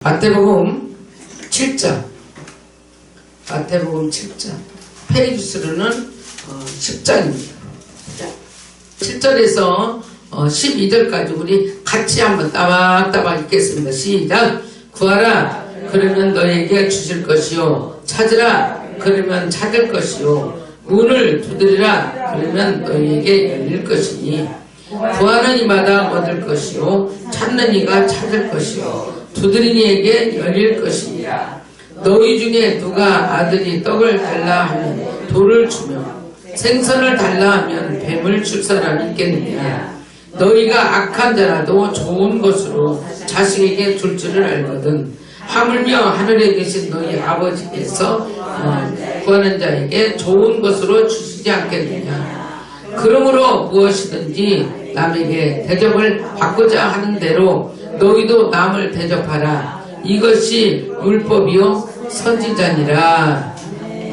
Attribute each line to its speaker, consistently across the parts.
Speaker 1: 마태복음 7장, 마태복음 7장, 페리주스로는 10장입니다. 7절에서 12절까지 우리 같이 한번 따박따박 읽겠습니다. 시작! 구하라, 그러면 너에게 주실 것이요. 찾으라, 그러면 찾을 것이요. 문을 두드리라, 그러면 너에게 열릴 것이니. 구하는 이마다 얻을 것이요. 찾는 이가 찾을 것이요. 두드리는 이에게 열릴 것이니라. 너희 중에 누가 아들이 떡을 달라 하면 돌을 주며 생선을 달라 하면 뱀을 줄 사람이 있겠느냐. 너희가 악한 자라도 좋은 것으로 자식에게 줄 줄을 알거든. 하물며 하늘에 계신 너희 아버지께서 구하는 자에게 좋은 것으로 주시지 않겠느냐. 그러므로 무엇이든지 남에게 대접을 받고자 하는 대로 너희도 남을 대접하라. 이것이 율법이요 선지자니라.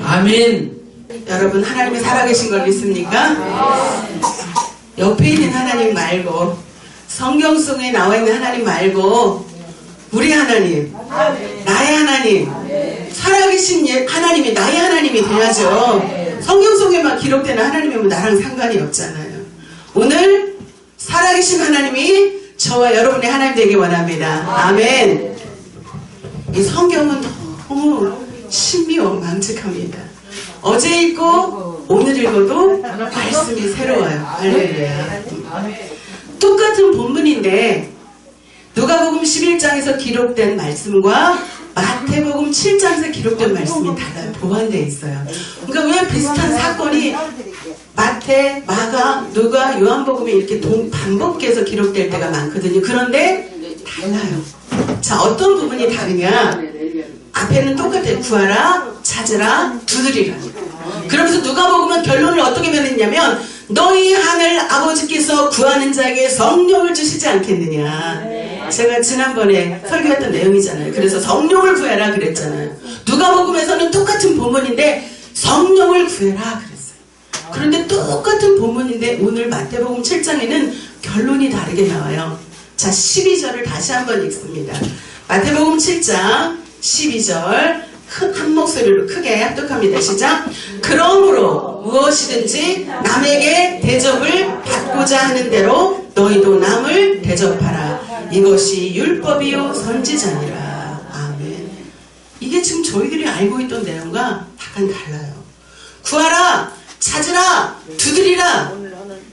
Speaker 1: 아멘.
Speaker 2: 여러분, 하나님이 살아계신 걸 믿습니까? 옆에 있는 하나님 말고, 성경 속에 나와 있는 하나님 말고, 우리 하나님, 나의 하나님, 살아계신 하나님이 나의 하나님이 돼야죠. 성경 속에만 기록되는 하나님이면 나랑 상관이 없잖아요. 오늘 살아계신 하나님이 저와 여러분의 하나님 되기 원합니다. 아멘. 이 성경은 너무 신비하고 망측합니다. 어제 읽고 오늘 읽어도 말씀이 새로워요. 할렐루야. 똑같은 본문인데 누가복음 11장에서 기록된 말씀과 마태복음 7장에서 기록된 말씀이 달라요. 보완되어 있어요. 그러니까 왜 비슷한 사건이 마태, 마가, 누가, 요한복음이 이렇게 반복해서 기록될 때가 많거든요. 그런데 달라요. 자, 어떤 부분이 다르냐? 앞에는 똑같아요. 구하라, 찾으라, 두드리라. 그러면서 누가복음은 결론을 어떻게 변했냐면 너희 하늘 아버지께서 구하는 자에게 성령을 주시지 않겠느냐. 제가 지난번에 설교했던 내용이잖아요. 그래서 성령을 구해라 그랬잖아요. 누가복음에서는 똑같은 본문인데 성령을 구해라 그랬어요. 그런데 똑같은 본문인데 오늘 마태복음 7장에는 결론이 다르게 나와요. 자, 12절을 다시 한번 읽습니다. 마태복음 7장 12절 한 목소리로 크게 합독합니다. 시작! 그러므로 무엇이든지 남에게 대접을 받고자 하는 대로 너희도 남을 대접하라. 이것이 율법이요 선지자니라. 아멘. 이게 지금 저희들이 알고 있던 내용과 약간 달라요. 구하라, 찾으라, 두드리라.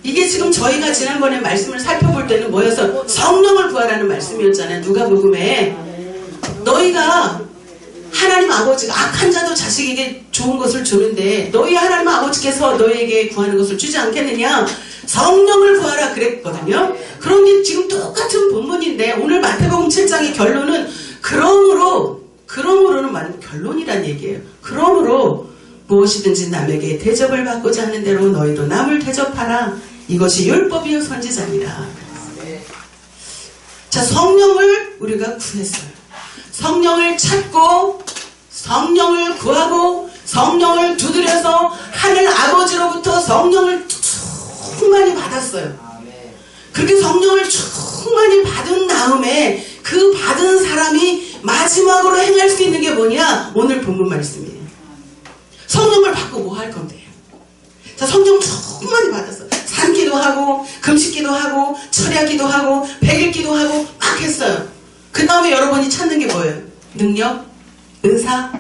Speaker 2: 이게 지금 저희가 지난번에 말씀을 살펴볼 때는 뭐여서 성령을 구하라는 말씀이었잖아요. 누가복음에 너희가 하나님 아버지가 악한 자도 자식에게 좋은 것을 주는데 너희 하나님 아버지께서 너희에게 구하는 것을 주지 않겠느냐. 성령을 구하라 그랬거든요. 그런데 지금 똑같은 본문인데 오늘 마태복음 7장의 결론은 그러므로는 결론이란 얘기예요. 그러므로 무엇이든지 남에게 대접을 받고자 하는 대로 너희도 남을 대접하라. 이것이 율법이요 선지자니라. 자, 성령을 우리가 구했어요. 성령을 찾고 성령을 구하고 성령을 두드려서 하늘 아버지로부터 성령을 충만히 받았어요. 그렇게 성령을 충만히 받은 다음에 그 받은 사람이 마지막으로 행할 수 있는 게 뭐냐? 오늘 본문 말씀이에요. 성령을 받고 뭐 할 건데요? 자, 성령 충만히 받았어. 산기도 하고 금식기도 하고 철야기도 하고 백일기도 하고 막 했어요. 그 다음에 여러분이 찾는 게 뭐예요? 능력? 은사?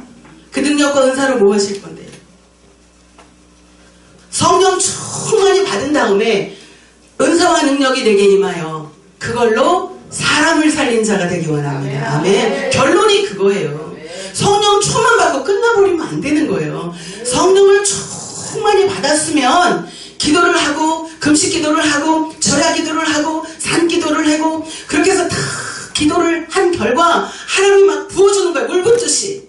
Speaker 2: 그 능력과 은사로 뭐 하실 건데요? 성령 충만히 받은 다음에 은사와 능력이 내게 임하여 그걸로 사람을 살린 자가 되기 원합니다. 아멘. 결론이 그거예요. 성령 충만 받고 끝나버리면 안 되는 거예요. 성령을 충만히 받았으면 기도를 하고 금식 기도를 하고 절야 기도를 하고 산 기도를 하고 그렇게 해서 다 기도를 한 결과 하나님이 막 부어주는 거예요. 물 붓듯이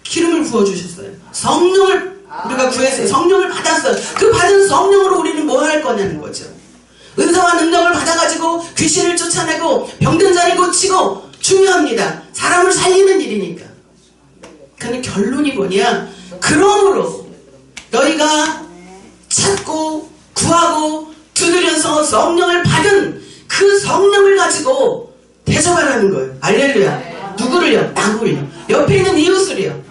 Speaker 2: 기름을 부어주셨어요. 성령을 우리가 구했어요. 성령을 받았어요. 그 받은 성령으로 우리는 뭐 할 거냐는 거죠. 은사와 능력을 받아가지고 귀신을 쫓아내고 병든 자를 고치고 중요합니다. 사람을 살리는 일이니까. 근데 결론이 뭐냐? 그러므로 너희가 찾고 구하고 두드려서 성령을 받은 그 성령을 가지고 대접하라는 거예요. 할렐루야. 누구를요? 누구를요? 남을요. 옆에 있는 이웃을요.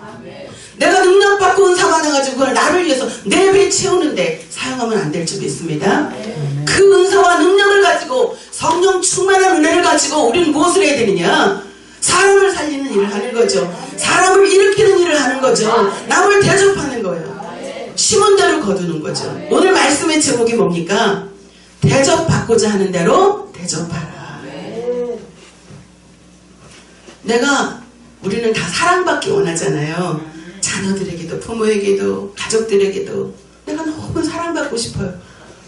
Speaker 2: 내가 능력받고 은사 받아가지고 그걸 나를 위해서 내 배 채우는데 사용하면 안 될 줄 믿습니다. 그 은사와 능력을 가지고 성령 충만한 은혜를 가지고 우리는 무엇을 해야 되느냐? 사람을 살리는 일을 하는 거죠. 사람을 일으키는 일을 하는 거죠. 남을 대접하는 거예요. 심은 대로 거두는 거죠. 오늘 말씀의 제목이 뭡니까? 대접받고자 하는 대로 대접하라. 우리는 다 사랑받기 원하잖아요. 자녀들에게도 부모에게도 가족들에게도 내가 너무 사랑받고 싶어요.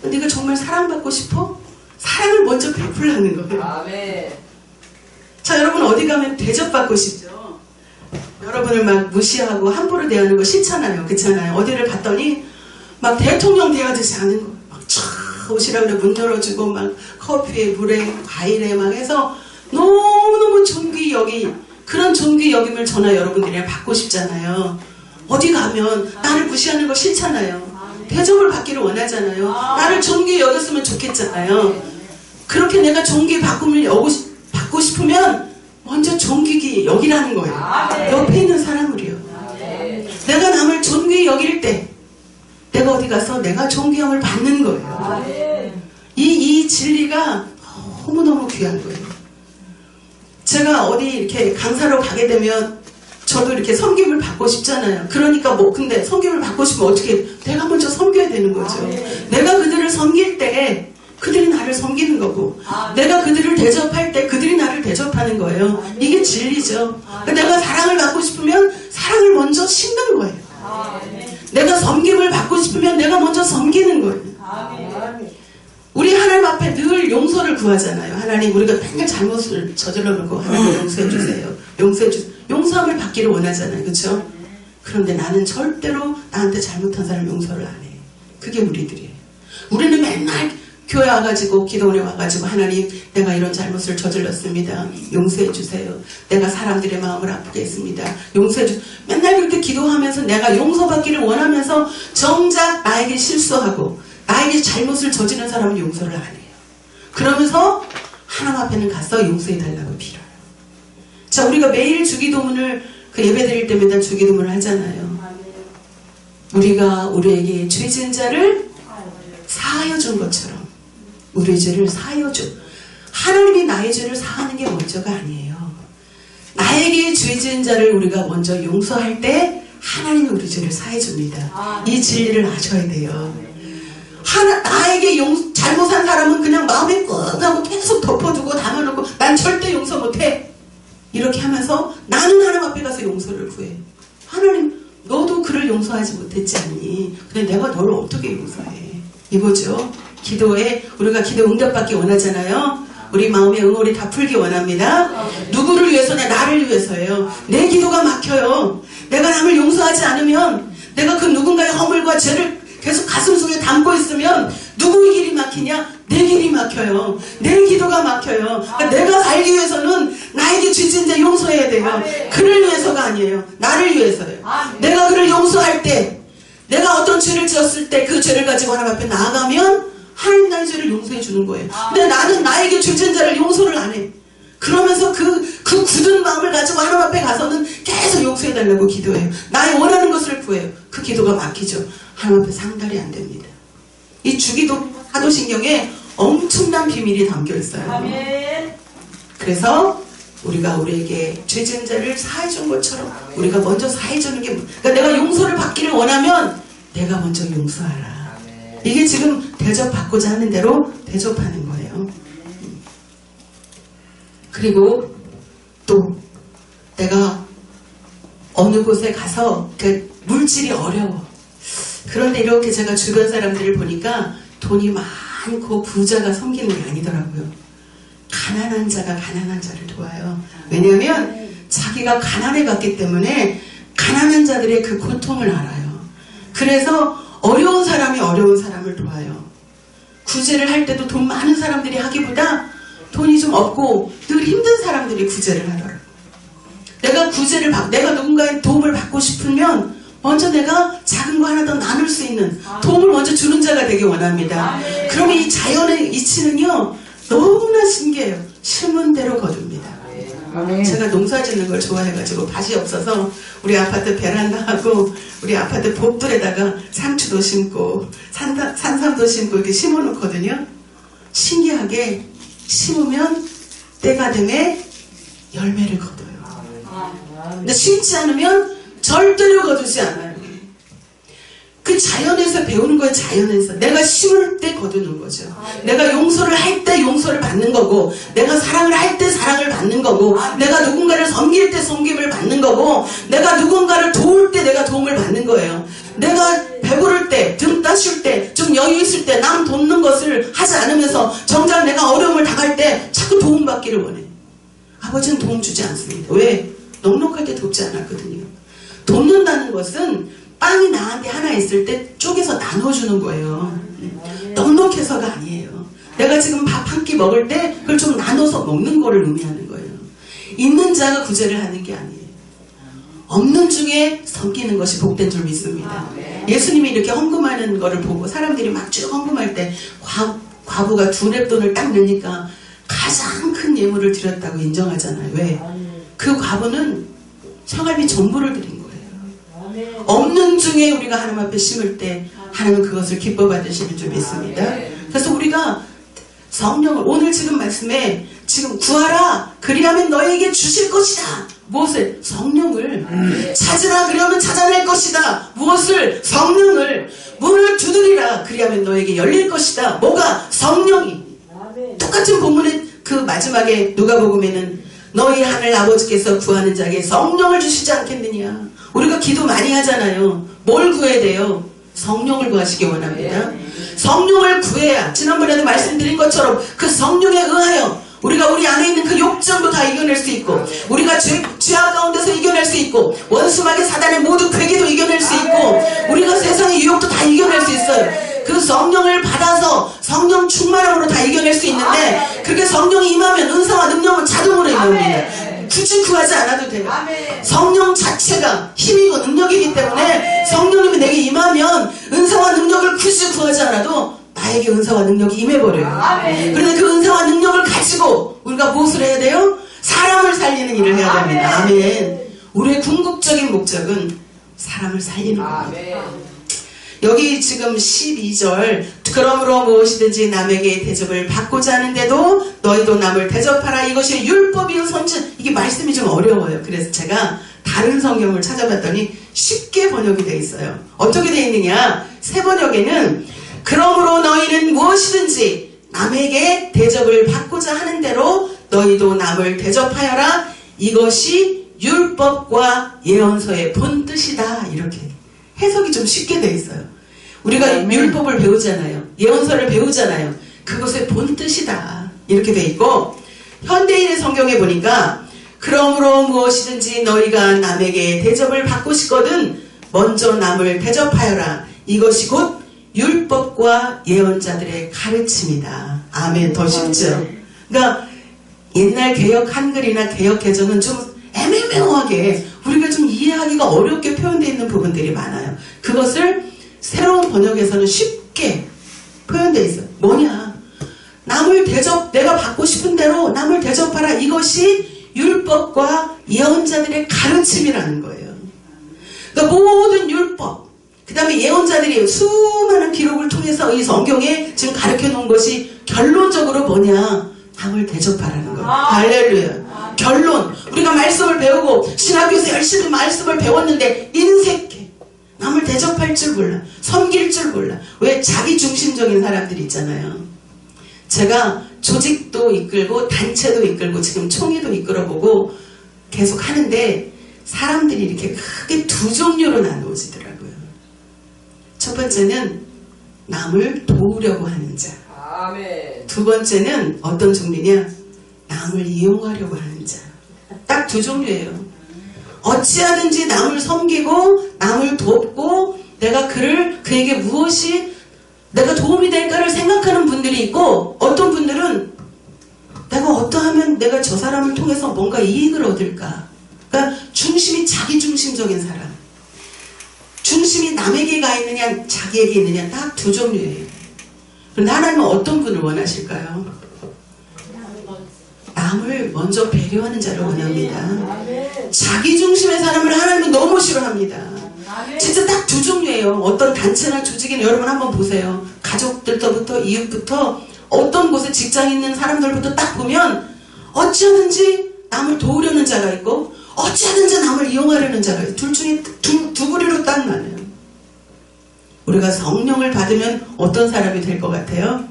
Speaker 2: 네가 정말 사랑받고 싶어? 사랑을 먼저 베풀라는 거예요.
Speaker 3: 아멘.
Speaker 2: 자, 여러분 어디 가면 대접받고 싶죠? 여러분을 막 무시하고 함부로 대하는 거 싫잖아요. 그렇잖아요. 어디를 갔더니 막 대통령 대하듯이 하는 거. 막 촥 오시라 그래 문 열어주고 막 커피에 물에 과일에 막 해서 너무너무 존귀 여기 그런 존귀 여김을 저나 여러분들이랑 받고 싶잖아요. 어디 가면 나를 무시하는 거 싫잖아요. 대접을 받기를 원하잖아요. 나를 존귀 여겼으면 좋겠잖아요. 그렇게 내가 존귀 받고 싶으면 먼저 존귀 여기라는 거예요. 옆에 있는 사람을요. 내가 남을 존귀 여길 때 내가 어디 가서 내가 존귀함을 받는 거예요. 이 진리가 너무너무 귀한 거예요. 제가 어디 이렇게 강사로 가게 되면 저도 이렇게 섬김을 받고 싶잖아요. 그러니까 근데 섬김을 받고 싶으면 어떻게 내가 먼저 섬겨야 되는 거죠. 내가 그들을 섬길 때 그들이 나를 섬기는 거고 내가 그들을 대접할 때 그들이 나를 대접하는 거예요. 이게 진리죠. 내가 사랑을 받고 싶으면 사랑을 먼저 심는 거예요. 내가 섬김을 받고 싶으면 내가 먼저 섬기는 거예요. 우리 하나님 앞에 늘 용서를 구하잖아요. 하나님 우리가 맨날 잘못을 저질러 놓고 하나님 용서해 주세요. 용서해 주세요. 용서함을 받기를 원하잖아요. 그렇죠? 그런데 나는 절대로 나한테 잘못한 사람 용서를 안 해. 그게 우리들이에요. 우리는 맨날 교회 와가지고 기도원에 와가지고 하나님 내가 이런 잘못을 저질렀습니다. 용서해 주세요. 내가 사람들의 마음을 아프게 했습니다. 용서해 주세요. 맨날 그렇게 기도하면서 내가 용서받기를 원하면서 정작 나에게 실수하고 나에게 잘못을 저지른 사람은 용서를 안 해요. 그러면서 하나님 앞에는 가서 용서해 달라고 빌어요. 자, 우리가 매일 주기도문을 예배 드릴 때 맨날 주기도문을 하잖아요. 우리가 우리에게 죄진 자를 사하여 준 것처럼 우리의 죄를 사하여 줘. 하나님이 나의 죄를 사하는 게 먼저가 아니에요. 나에게 죄진 자를 우리가 먼저 용서할 때 하나님이 우리 죄를 사해 줍니다. 이 진리를 아셔야 돼요. 나에게 잘못한 사람은 그냥 마음에 끙하고 계속 덮어두고 담아놓고 난 절대 용서 못해. 이렇게 하면서 나는 하나님 앞에 가서 용서를 구해. 하나님 너도 그를 용서하지 못했지 않니? 근데 내가 너를 어떻게 용서해? 이거죠. 기도에 우리가 기도 응답받기 원하잖아요. 우리 마음의 응어리 다 풀기 원합니다. 누구를 위해서냐? 나를 위해서예요. 내 기도가 막혀요. 내가 남을 용서하지 않으면 내가 그 누군가의 허물과 죄를 계속 가슴속에 담고 있으면 누구의 길이 막히냐? 내 길이 막혀요. 내 기도가 막혀요. 그러니까 내가 살기 위해서는 나에게 죄진 자 용서해야 돼요. 그를 위해서가 아니에요. 나를 위해서예요. 내가 그를 용서할 때 내가 어떤 죄를 지었을 때 그 죄를 가지고 하나님 앞에 나아가면 하나님 나의 죄를 용서해 주는 거예요. 근데 나는 나에게 죄진 자를 용서를 안 해. 그러면서 그 굳은 마음을 가지고 하나님 앞에 가서는 계속 용서해 달라고 기도해요. 나의 원하는 것을 구해요. 그 기도가 막히죠. 하나님 앞에 상달이 안 됩니다. 이 주기도 사도신경에 엄청난 비밀이 담겨 있어요.
Speaker 3: 아멘.
Speaker 2: 그래서 우리가 우리에게 죄진 자를 사해 준 것처럼 우리가 먼저 사해 주는 게 그러니까 내가 용서를 받기를 원하면 내가 먼저 용서하라. 이게 지금 대접받고자 하는 대로 대접하는 거예요. 그리고 또 내가 어느 곳에 가서 그 물질이 어려워. 그런데 이렇게 제가 주변 사람들을 보니까 돈이 많고 부자가 섬기는 게 아니더라고요. 가난한 자가 가난한 자를 도와요. 왜냐하면 자기가 가난해봤기 때문에 가난한 자들의 그 고통을 알아요. 그래서 어려운 사람이 어려운 사람을 도와요. 구제를 할 때도 돈 많은 사람들이 하기보다 돈이 좀 없고 늘 힘든 사람들이 구제를 하더라고요. 내가 누군가의 도움을 받고 싶으면 먼저 내가 작은 거 하나 더 나눌 수 있는 도움을 먼저 주는 자가 되기 원합니다. 그러면 이 자연의 이치는요 너무나 신기해요. 심은 대로 거둡니다. 제가 농사 짓는 걸 좋아해가지고 밭이 없어서 우리 아파트 베란다하고 우리 아파트 복도에다가 상추도 심고 산삼도 심고 이렇게 심어놓거든요. 신기하게 심으면 때가 되면 열매를 거둬요. 근데 심지 않으면 절대로 거두지 않아요. 그 자연에서 배우는 거예요. 자연에서 내가 심을 때 거두는 거죠. 내가 용서를 할 때 용서를 받는 거고, 내가 사랑을 할 때 사랑을 받는 거고, 내가 누군가를 섬길 때 섬김을 받는 거고, 내가 누군가를 도울 때 내가 도움을 받는 거예요. 내가 배부를 때, 등 따실 때, 좀 여유 있을 때 남 돕는 것을 하지 않으면서 정작 내가 어려움을 당할 때 자꾸 도움받기를 원해. 아버지는 도움 주지 않습니다. 왜? 넉넉할 때 돕지 않았거든요. 돕는다는 것은 빵이 나한테 하나 있을 때 쪼개서 나눠주는 거예요. 넉넉해서가 아니에요. 내가 지금 밥 한 끼 먹을 때 그걸 좀 나눠서 먹는 거를 의미하는 거예요. 있는 자가 구제를 하는 게 아니에요. 없는 중에 섬기는 것이 복된 줄 믿습니다. 예수님이 이렇게 헌금하는 거를 보고 사람들이 막 쭉 헌금할 때 과부가 2렙돈을 딱 넣으니까 가장 큰 예물을 드렸다고 인정하잖아요. 왜? 그 과부는 생활비 전부를 드린 거예요. 없는 중에 우리가 하나님 앞에 심을 때 하나님은 그것을 기뻐 받으시는 줄 믿습니다. 그래서 우리가 성령을 오늘 지금 말씀에 지금 구하라 그리하면 너에게 주실 것이다. 무엇을? 성령을. 찾으라 그리하면 찾아낼 것이다. 무엇을? 성령을. 문을 두드리라 그리하면 너에게 열릴 것이다. 뭐가? 성령이. 똑같은 본문의 그 마지막에 누가복음에는 너희 하늘 아버지께서 구하는 자에게 성령을 주시지 않겠느냐. 우리가 기도 많이 하잖아요. 뭘 구해야 돼요? 성령을 구하시기 원합니다. 성령을 구해야 지난번에도 말씀드린 것처럼 그 성령에 의하여 우리가 우리 안에 있는 그 욕정도 다 이겨낼 수 있고, 우리가 죄악 가운데서 이겨낼 수 있고, 원수막의 사단의 모든 괴계도 이겨낼 수 있고, 우리가 세상의 유혹도 다 이겨낼 수 있어요. 그 성령을 받아서 성령 충만함으로 다 이겨낼 수 있는데, 그렇게 성령이 임하면 은사와 능력은 자동으로 임합니다. 굳이 구하지 않아도 돼요. 성령 자체가 힘이고 능력이기 때문에 성령님이 내게 임하면 은사와 능력을 굳이 구하지 않아도 나에게 은사와 능력이 임해버려요. 그런데 그 은사와 능력을 가지고 우리가 무엇을 해야 돼요? 사람을 살리는 일을 해야 됩니다. 아멘. 우리의 궁극적인 목적은 사람을 살리는 겁니다. 여기 지금 12절 그러므로 무엇이든지 남에게 대접을 받고자 하는데도 너희도 남을 대접하라. 이것이 율법이요 선진. 이게 말씀이 좀 어려워요. 그래서 제가 다른 성경을 찾아봤더니 쉽게 번역이 되어 있어요. 어떻게 되어 있느냐. 새 번역에는 그러므로 너희는 무엇이든지 남에게 대접을 받고자 하는 대로 너희도 남을 대접하여라. 이것이 율법과 예언서의 본뜻이다. 이렇게 해석이 좀 쉽게 되어 있어요. 우리가 율법을 배우잖아요. 예언서를 배우잖아요. 그것의 본뜻이다. 이렇게 되어 있고, 현대인의 성경에 보니까 그러므로 무엇이든지 너희가 남에게 대접을 받고 싶거든 먼저 남을 대접하여라. 이것이 곧 율법과 예언자들의 가르침이다. 아멘. 더 쉽죠? 그러니까 옛날 개역 한글이나 개역 개정은 좀 애매모호하게 우리가 좀 이해하기가 어렵게 표현되어 있는 부분들이 많아요. 그것을 새로운 번역에서는 쉽게 표현되어 있어요. 뭐냐? 남을 대접, 내가 받고 싶은 대로 남을 대접하라. 이것이 율법과 예언자들의 가르침이라는 거예요. 그러니까 모든 율법, 그 다음에 예언자들이 수많은 기록을 통해서 이 성경에 지금 가르쳐 놓은 것이 결론적으로 뭐냐? 남을 대접하라는 거예요. 할렐루야. 결론. 우리가 말씀을 배우고 신학교에서 열심히 말씀을 배웠는데 인색해. 남을 대접할 줄 몰라. 섬길 줄 몰라. 왜? 자기 중심적인 사람들이 있잖아요. 제가 조직도 이끌고 단체도 이끌고 지금 총회도 이끌어보고 계속 하는데 사람들이 이렇게 크게 두 종류로 나누어지더라고요. 첫 번째는 남을 도우려고 하는 자. 두 번째는 어떤 종류냐? 남을 이용하려고 하는 자. 딱 두 종류예요. 어찌하든지 남을 섬기고 남을 돕고 내가 그에게 무엇이 내가 도움이 될까를 생각하는 분들이 있고, 어떤 분들은 내가 어떠하면 내가 저 사람을 통해서 뭔가 이익을 얻을까. 그러니까 중심이 자기 중심적인 사람. 중심이 남에게 가 있느냐 자기에게 있느냐 딱 두 종류예요. 그런데 하나님은 어떤 분을 원하실까요? 남을 남을 먼저 배려하는 자를 원합니다. 자기 중심의 사람을 하나님은 너무 싫어합니다. 진짜 딱 두 종류예요. 어떤 단체나 조직이나 여러분 한번 보세요. 가족들부터 이웃부터 어떤 곳에 직장 있는 사람들부터 딱 보면 어찌하든지 남을 도우려는 자가 있고 어찌하든지 남을 이용하려는 자가 있고 둘 중에 두 부류로 딱 나눠요. 우리가 성령을 받으면 어떤 사람이 될 것 같아요?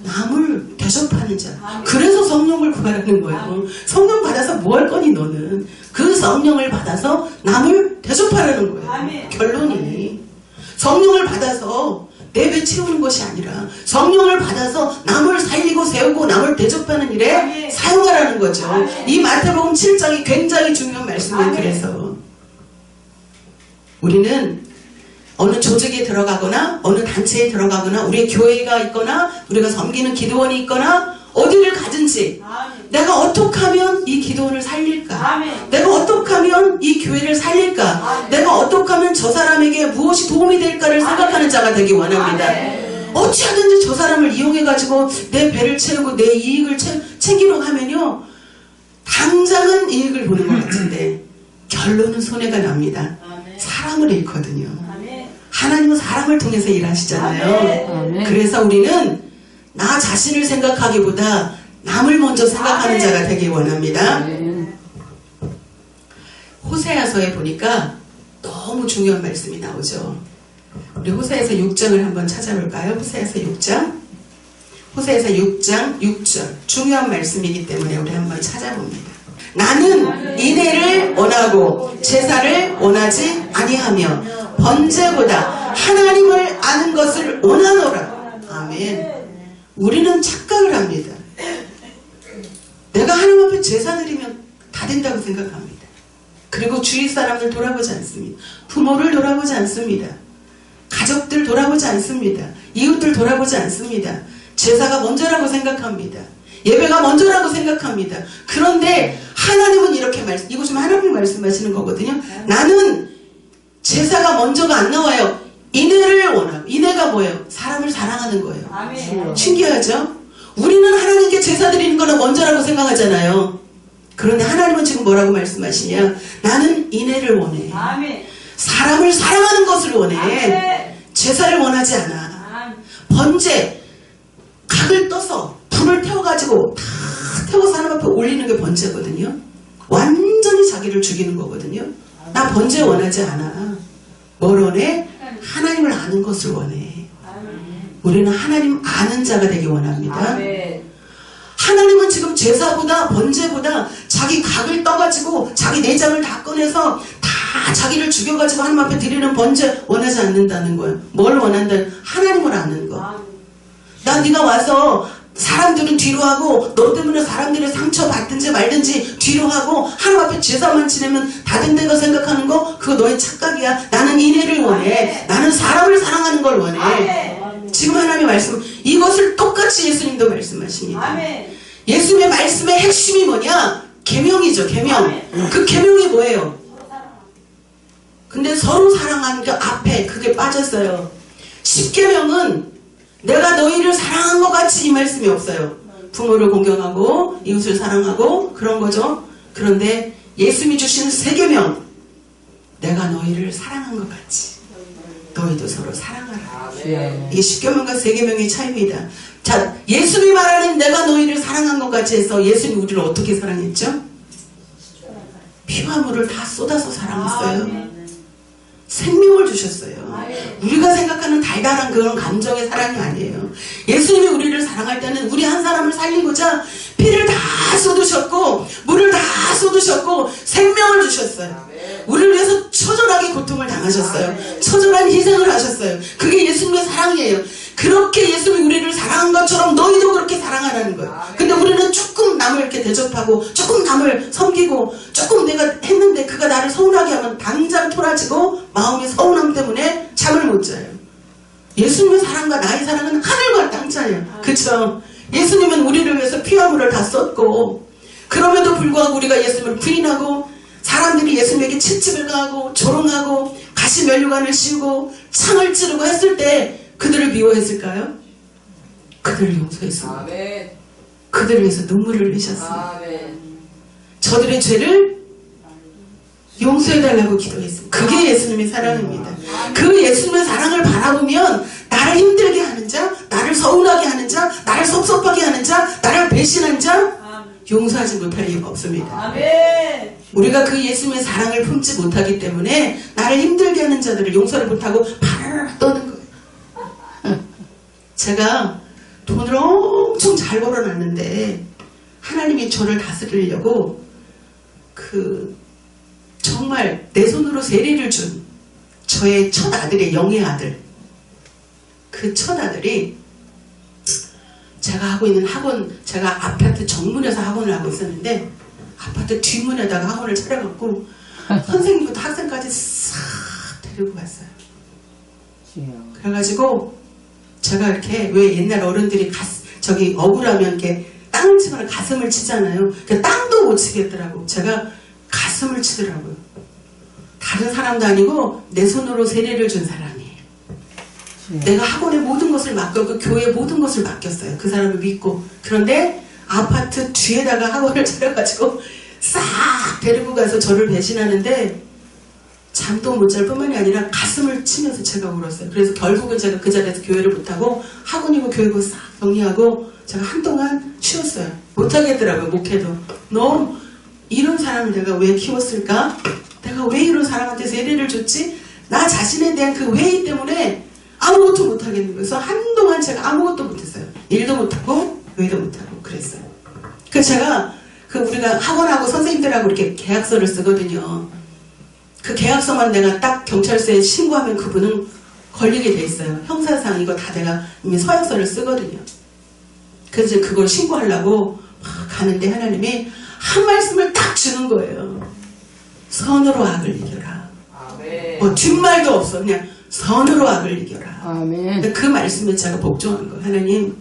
Speaker 2: 남을 대접하는 자. 그래서 성령을 구하라는 거예요. 성령 받아서 뭐 할 거니 너는? 그 성령을 받아서 남을 대접하라는 거예요. 결론이 성령을 받아서 내 배 채우는 것이 아니라 성령을 받아서 남을 살리고 세우고 남을 대접하는 일에 사용하라는 거죠. 이 마태복음 7장이 굉장히 중요한 말씀이에요. 그래서 우리는 어느 조직에 들어가거나 어느 단체에 들어가거나 우리의 교회가 있거나 우리가 섬기는 기도원이 있거나 어디를 가든지 내가 어떻게 하면 이 기도원을 살릴까? 내가 어떻게 하면 이 교회를 살릴까? 내가 어떻게 하면 저 사람에게 무엇이 도움이 될까를 생각하는 자가 되기 원합니다. 어찌하든지 저 사람을 이용해가지고 내 배를 채우고 내 이익을 챙기려고 하면요 당장은 이익을 보는 것 같은데 결론은 손해가 납니다. 사람을 잃거든요. 하나님은 사람을 통해서 일하시잖아요. 그래서 우리는 나 자신을 생각하기보다 남을 먼저 생각하는 자가 되길 원합니다. 호세아서에 보니까 너무 중요한 말씀이 나오죠. 우리 호세아서 6장을 한번 찾아볼까요? 호세아서 6장. 호세아서 6장 6절. 중요한 말씀이기 때문에 우리 한번 찾아봅니다. 나는 인애를 원하고 제사를 원하지 아니하며 번제보다 하나님을 아는 것을 원하노라. 아멘. 우리는 착각을 합니다. 내가 하나님 앞에 제사 드리면 다 된다고 생각합니다. 그리고 주위 사람들 돌아보지 않습니다. 부모를 돌아보지 않습니다. 가족들 돌아보지 않습니다. 이웃들 돌아보지 않습니다. 제사가 먼저라고 생각합니다. 예배가 먼저라고 생각합니다. 그런데 하나님은 이렇게 이거 지금 하나님 말씀하시는 거거든요. 나는 제사가 먼저가 안 나와요. 인애를 원하고. 인애가 뭐예요? 사람을 사랑하는 거예요. 아멘. 신기하죠? 우리는 하나님께 제사 드리는 거는 먼저라고 생각하잖아요. 그런데 하나님은 지금 뭐라고 말씀하시냐? 나는 인애를 원해. 아멘. 사람을 사랑하는 것을 원해. 아멘. 제사를 원하지 않아. 번제, 각을 떠서 불을 태워가지고 다 태워서 하나님 앞에 올리는 게 번제거든요. 완전히 자기를 죽이는 거거든요. 나 번제 원하지 않아. 뭘 원해? 하나님을 아는 것을 원해. 우리는 하나님 아는 자가 되기 원합니다. 하나님은 지금 제사보다 번제보다 자기 각을 떠가지고 자기 내장을 다 꺼내서 다 자기를 죽여가지고 하나님 앞에 드리는 번제 원하지 않는다는 거예요. 뭘 원한다? 하나님을 아는 거. 나 네가 와서 사람들은 뒤로 하고 너 때문에 사람들이 상처받든지 말든지 뒤로 하고 하나님 앞에 제사만 지내면 다 된다고 생각하는 거 그거 너의 착각이야. 나는 인애를 원해. 나는 사람을 사랑하는 걸 원해. 지금 하나님의 말씀 이것을 똑같이 예수님도 말씀하십니다. 예수님의 말씀의 핵심이 뭐냐? 계명이죠. 계명. 그 계명이 뭐예요? 근데 서로 사랑하는 게 앞에 그게 빠졌어요. 10계명은 내가 너희를 사랑한 것 같이 이 말씀이 없어요. 부모를 공경하고 이웃을 사랑하고 그런 거죠. 그런데 예수님이 주신 3계명 내가 너희를 사랑한 것 같이 너희도 서로 사랑하라. 이게 10계명과 3계명의 차이입니다. 자, 예수님이 말하는 내가 너희를 사랑한 것 같이 해서 예수님이 우리를 어떻게 사랑했죠? 피와 물을 다 쏟아서 사랑했어요. 생명을 주셨어요. 우리가 생각하는 달달한 그런 감정의 사랑이 아니에요. 예수님이 우리를 사랑할 때는 우리 한 사람을 살리고자 피를 다 쏟으셨고 물을 다 쏟으셨고 생명을 주셨어요. 우리를 위해서 처절하게 고통을 당하셨어요. 처절한 희생을 하셨어요. 그게 예수님의 사랑이에요. 그렇게 예수님이 우리를 사랑한 것처럼 너희도 그렇게 사랑하라는 거예요. 근데 우리는 조금 남을 이렇게 대접하고 조금 남을 섬기고 조금 내가 했는데 그가 나를 서운하게 하면 당장 토라지고 마음의 서운함 때문에 잠을 못 자요. 예수님의 사랑과 나의 사랑은 하늘과 땅 차이야. 그쵸? 예수님은 우리를 위해서 피와 물을 다 썼고 그럼에도 불구하고 우리가 예수님을 부인하고 사람들이 예수님에게 채찍을 가하고 조롱하고 가시면류관을 씌우고 창을 찌르고 했을 때 그들을 미워했을까요? 그들을 용서했습니다. 그 그들을 위해서 눈물을 흘리셨습니다.
Speaker 1: 아멘.
Speaker 2: 저들의 죄를 용서해달라고 기도했습니다. 그게 예수님의 사랑입니다. 그 예수님의 사랑을 바라보면 나를 힘들게 하는 자, 나를 서운하게 하는 자, 나를 섭섭하게 하는 자, 나를 배신한 자 용서하지 못할 이유가 없습니다.
Speaker 3: 아멘.
Speaker 2: 우리가 그 예수님의 사랑을 품지 못하기 때문에 나를 힘들게 하는 자들을 용서를 못하고 바르르 떠는 거예요. 제가 돈을 엄청 잘 벌어놨는데 하나님이 저를 다스리려고 정말 내 손으로 세리를 준 저의 첫 아들의 영의 아들, 그 첫 아들이 제가 하고 있는 학원, 제가 아파트 정문에서 학원을 하고 있었는데 아파트 뒷문에다가 학원을 차려갖고 선생님부터 학생까지 싹 데리고 갔어요. 그래가지고 제가 이렇게 왜 옛날 어른들이 저기 억울하면 이렇게 땅을 치거나 가슴을 치잖아요. 그 땅도 못 치겠더라고. 제가 가슴을 치더라고요. 다른 사람도 아니고 내 손으로 세례를 준 사람이에요. 내가 학원의 모든 것을 맡겼고 교회의 모든 것을 맡겼어요. 그 사람을 믿고. 그런데 아파트 뒤에다가 학원을 차려가지고 싹 데리고 가서 저를 배신하는데 잠도 못 잘 뿐만이 아니라 가슴을 치면서 제가 울었어요. 그래서 결국은 제가 그 자리에서 교회를 못하고 학원이고 교회고 싹 정리하고 제가 한동안 쉬었어요. 못하겠더라고요. 목회도. 너무 이런 사람을 내가 왜 키웠을까? 내가 왜 이런 사람한테 세례를 줬지? 나 자신에 대한 그 회의 때문에 아무것도 못하겠는 거예요. 그래서 한동안 제가 아무것도 못했어요. 일도 못하고 회의도 못하고 그랬어요. 그래서 제가 우리가 학원하고 선생님들하고 이렇게 계약서를 쓰거든요. 그 계약서만 내가 딱 경찰서에 신고하면 그분은 걸리게 돼 있어요. 형사상 이거 다 내가 이미 서약서를 쓰거든요. 그래서 그걸 신고하려고 막 가는데 하나님이 한 말씀을 딱 주는 거예요. 선으로 악을 이겨라. 뭐 뒷말도 없어. 그냥 선으로 악을 이겨라.
Speaker 1: 아멘.
Speaker 2: 그 말씀에 제가 복종한 거예요. 하나님,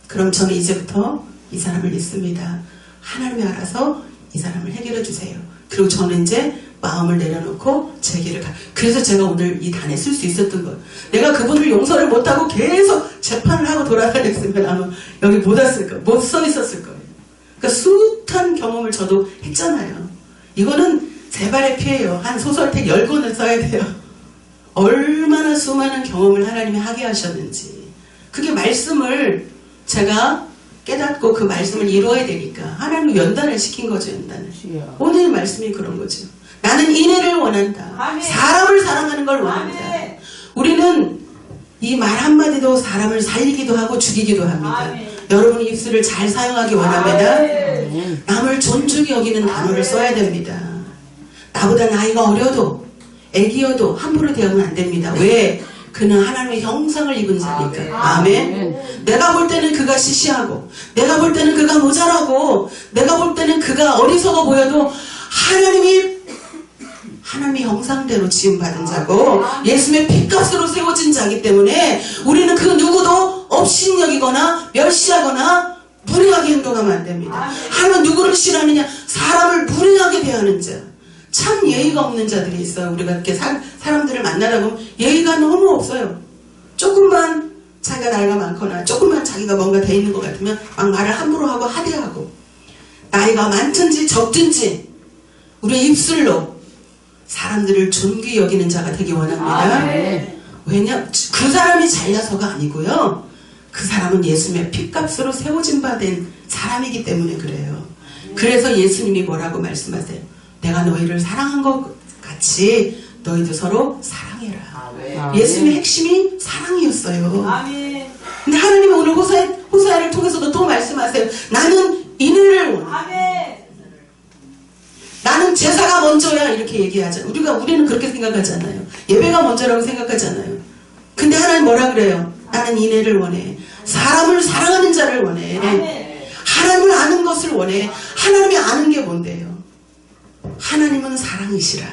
Speaker 2: 그럼 저는 이제부터 이 사람을 믿습니다. 하나님이 알아서 이 사람을 해결해 주세요. 그리고 저는 이제 마음을 내려놓고 제 길을 그래서 제가 오늘 이 단에 쓸 수 있었던 거예요. 내가 그분을 용서를 못하고 계속 재판을 하고 돌아다녔으면 아마 여기 못 왔을 거예요. 못 서 있었을 거예요. 그러니까 숱한 경험을 저도 했잖아요. 이거는 제 발의 피해요. 한 소설책 10권을 써야 돼요. 얼마나 수많은 경험을 하나님이 하게 하셨는지. 그게 말씀을 제가 깨닫고 그 말씀을 이루어야 되니까 하나님 연단을 시킨 거죠. 연단을. 오늘 말씀이 그런 거죠. 나는 인애를 원한다.
Speaker 3: 아멘.
Speaker 2: 사람을 사랑하는 걸 원한다.
Speaker 3: 아멘.
Speaker 2: 우리는 이 말 한마디도 사람을 살리기도 하고 죽이기도 합니다.
Speaker 3: 아멘.
Speaker 2: 여러분이 입술을 잘 사용하기 원합니다.
Speaker 3: 아멘.
Speaker 2: 남을 존중히 여기는 단어를 써야 됩니다. 나보다 나이가 어려도 애기여도 함부로 대하면 안 됩니다. 왜? 그는 하나님의 형상을 입은 자니까. 아멘. 내가 볼 때는 그가 시시하고 내가 볼 때는 그가 모자라고 내가 볼 때는 그가 어리석어 보여도 하나님의 형상대로 지음받은 자고 예수님의 핏값으로 세워진 자이기 때문에 우리는 그 누구도 업신여기거나 멸시하거나 무례하게 행동하면 안 됩니다. 하나님은 누구를 싫어하느냐? 사람을 무례하게 대하는 자. 참 예의가 없는 자들이 있어요. 우리가 이렇게 사람들을 만나다 보면 예의가 너무 없어요. 조금만 자기가 나이가 많거나 조금만 자기가 뭔가 돼 있는 것 같으면 막 말을 함부로 하고 하대하고 나이가 많든지 적든지 우리의 입술로 사람들을 존귀 여기는 자가 되기 원합니다. 왜냐? 그 사람이 잘나서가 아니고요. 그 사람은 예수님의 핏값으로 세워진 바 된 사람이기 때문에 그래요. 그래서 예수님이 뭐라고 말씀하세요? 내가 너희를 사랑한 것 같이 너희도 서로 사랑해라. 예수님의 핵심이 사랑이었어요.
Speaker 3: 아멘.
Speaker 2: 근데 하나님이 오늘 호세아를 통해서도 또 말씀하세요. 나는 인애를 원해.
Speaker 3: 아멘.
Speaker 2: 나는 제사가 먼저야 이렇게 얘기하잖아요. 우리는 그렇게 생각하잖아요. 예배가 먼저라고 생각하잖아요. 근데 하나님 뭐라 그래요? 나는 인애를 원해. 사람을 사랑하는 자를 원해.
Speaker 3: 아멘.
Speaker 2: 하나님을 아는 것을 원해. 하나님이 아는 게 뭔데요? 하나님은 사랑이시라.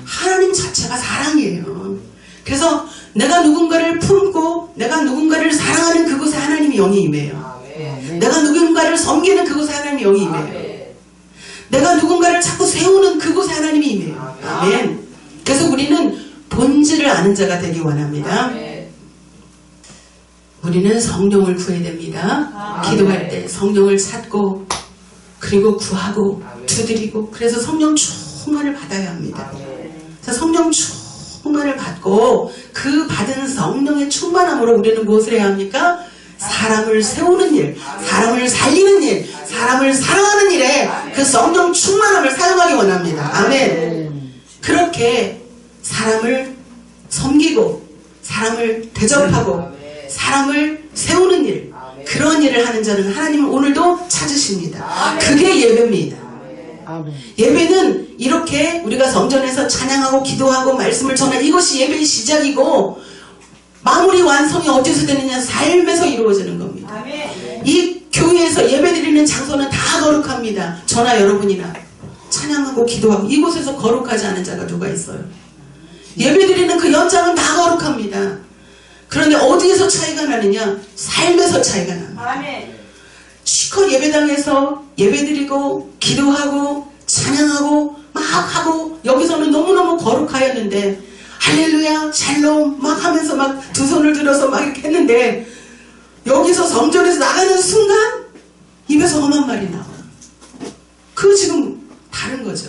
Speaker 2: 하나님 자체가 사랑이에요. 그래서 내가 누군가를 품고 내가 누군가를 사랑하는 그곳에 하나님이 영이 임해요. 내가 누군가를 섬기는 그곳에 하나님이 영이 임해요. 내가 누군가를 자꾸 세우는 그곳에 하나님이 임해요. 아멘. 그래서 우리는 본질을 아는 자가 되기 원합니다. 우리는 성령을 구해야 됩니다. 기도할 때 성령을 찾고 그리고 구하고 두드리고 그래서 성령 충만을 받아야 합니다. 자, 성령 충만을 받고 그 받은 성령의 충만함으로 우리는 무엇을 해야 합니까? 사람을 세우는 일, 사람을 살리는 일, 사람을 사랑하는 일에 그 성령 충만함을 사용하기 원합니다. 아멘. 그렇게 사람을 섬기고 사람을 대접하고 사람을 세우는 일, 그런 일을 하는 자는 하나님은 오늘도 찾으십니다. 그게 예배입니다. 예배는 이렇게 우리가 성전에서 찬양하고 기도하고 말씀을 전하는 이것이 예배의 시작이고 마무리 완성이 어디서 되느냐? 삶에서 이루어지는 겁니다. 이 교회에서 예배드리는 장소는 다 거룩합니다. 저나 여러분이나 찬양하고 기도하고 이곳에서 거룩하지 않은 자가 누가 있어요? 예배드리는 그 연장은 다 거룩합니다. 그런데 어디에서 차이가 나느냐? 삶에서 차이가 납니다. 시커 예배당에서 예배드리고 기도하고 찬양하고 막 하고 여기서는 너무너무 거룩하였는데 할렐루야 샬롬 막 하면서 막 두 손을 들어서 막 이렇게 했는데 여기서 성전에서 나가는 순간 입에서 험한 말이 나와. 그거 지금 다른 거죠.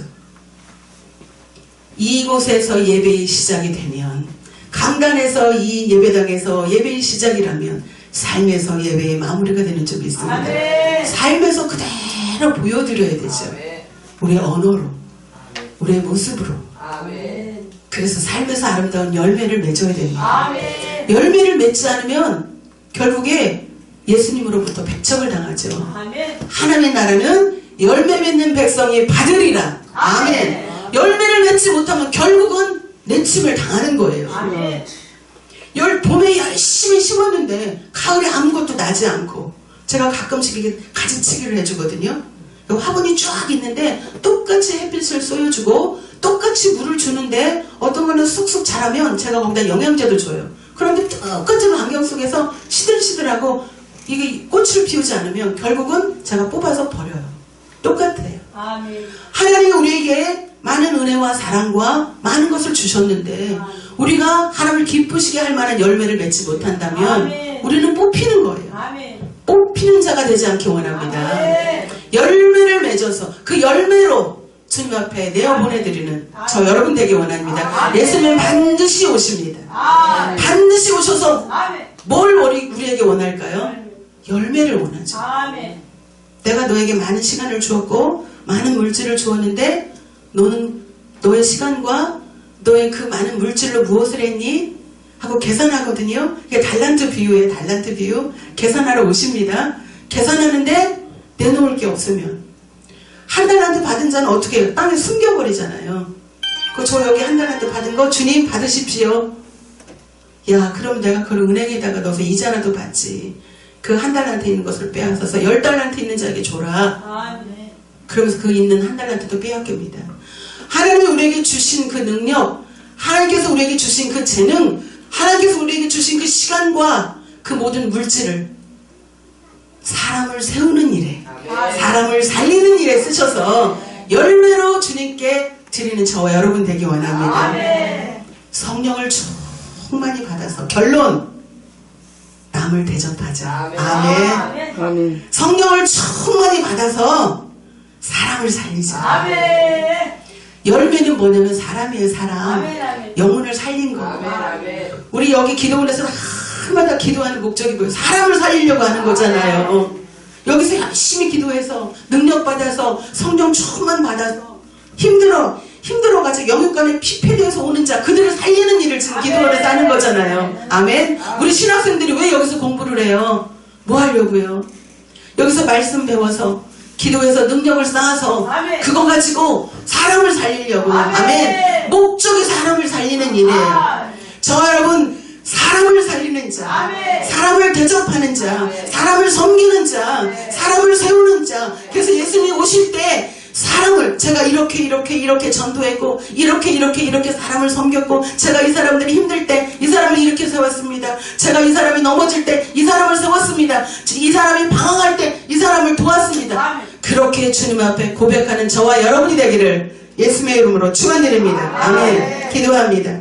Speaker 2: 이곳에서 예배의 시작이 되면 강단에서 이 예배당에서 예배의 시작이라면 삶에서 예배의 마무리가 되는 점이 있습니다. 아멘. 삶에서 그대로 보여드려야 되죠. 아멘. 우리의 언어로 우리의 모습으로. 아멘. 그래서 삶에서 아름다운 열매를 맺어야 됩니다. 아멘. 열매를 맺지 않으면 결국에 예수님으로부터 배척을 당하죠. 아멘. 하나님의 나라는 열매 맺는 백성이 받으리라. 아멘. 아멘. 열매를 맺지 못하면 결국은 내침을 당하는 거예요. 아멘. 봄에 열심히 심었는데 가을에 아무것도 나지 않고 제가 가끔씩 이게 가지치기를 해주거든요. 화분이 쫙 있는데 똑같이 햇빛을 쏘여주고 똑같이 물을 주는데 어떤 거는 쑥쑥 자라면 제가 거기다 영양제도 줘요. 그런데 똑같은 환경 속에서 시들시들하고 이게 꽃을 피우지 않으면 결국은 제가 뽑아서 버려요. 똑같아요. 아멘. 하나님이 우리에게 많은 은혜와 사랑과 많은 것을 주셨는데 우리가 하나님을 기쁘시게 할 만한 열매를 맺지 못한다면 아멘. 우리는 뽑히는 거예요. 아멘. 뽑히는 자가 되지 않기 원합니다. 아멘. 열매를 맺어서 그 열매로 주님 앞에 내어보내드리는 저 여러분 되기 원합니다. 아멘. 예수님은 반드시 오십니다. 아멘. 반드시 오셔서 아멘. 뭘 우리에게 원할까요? 열매를 원하죠. 아멘. 내가 너에게 많은 시간을 주었고 많은 물질을 주었는데 너는 너의 시간과 너의 그 많은 물질로 무엇을 했니? 하고 계산하거든요. 이게 달란트 비유예요. 달란트 비유. 계산하러 오십니다. 계산하는데 내놓을 게 없으면 한 달란트 받은 자는 어떻게 해요? 땅에 숨겨버리잖아요. 저 여기 한 달란트 받은 거 주님 받으십시오. 야, 그럼 내가 그걸 은행에다가 넣어서 이자라도 받지. 그 한 달란트 있는 것을 빼앗아서 10달란트 있는 자에게 줘라. 아, 네. 그러면서 그 있는 한 달란트도 빼앗깁니다. 하나님이 우리에게 주신 그 능력, 하나님께서 우리에게 주신 그 재능, 하나님께서 우리에게 주신 그 시간과 그 모든 물질을 사람을 세우는 일에, 사람을 살리는 일에 쓰셔서 열매로 주님께 드리는 저와 여러분 되기 원합니다. 성령을 충만히 받아서 결론, 남을 대접하자. 아멘. 아멘. 성령을 충만히 받아서 사람을 살리자. 아멘. 열매는 뭐냐면 사람이에요. 사람. 아멘. 영혼을 살린 거. 아멘. 우리 여기 기도원에서 한마다 기도하는 목적이 뭐예요? 사람을 살리려고 하는 거잖아요. 여기서 열심히 기도해서 능력받아서 성령 충만 받아서 힘들어가지고 영육간에 피폐되어서 오는 자 그들을 살리는 일을 지금 기도원에서 하는 거잖아요. 아멘. 우리 신학생들이 왜 여기서 공부를 해요? 뭐 하려고요? 여기서 말씀 배워서 기도해서 능력을 쌓아서 아멘. 그거 가지고 사람을 살리려고. 아멘. 아멘. 목적이 사람을 살리는 일이에요. 저와 여러분 사람을 살리는 자, 아멘. 사람을 대접하는 자, 아멘. 사람을 섬기는 자, 아멘. 사람을 세우는 자. 그래서 예수님이 오실 때 사람을 제가 이렇게 전도했고 이렇게 사람을 섬겼고 제가 이 사람들이 힘들 때 이 사람을 이렇게 세웠습니다. 제가 이 사람이 넘어질 때 이 사람을 세웠습니다. 이 사람이 방황할 때 이 사람을 도왔습니다. 아멘. 그렇게 주님 앞에 고백하는 저와 여러분이 되기를 예수님의 이름으로 축원드립니다. 아멘. 기도합니다.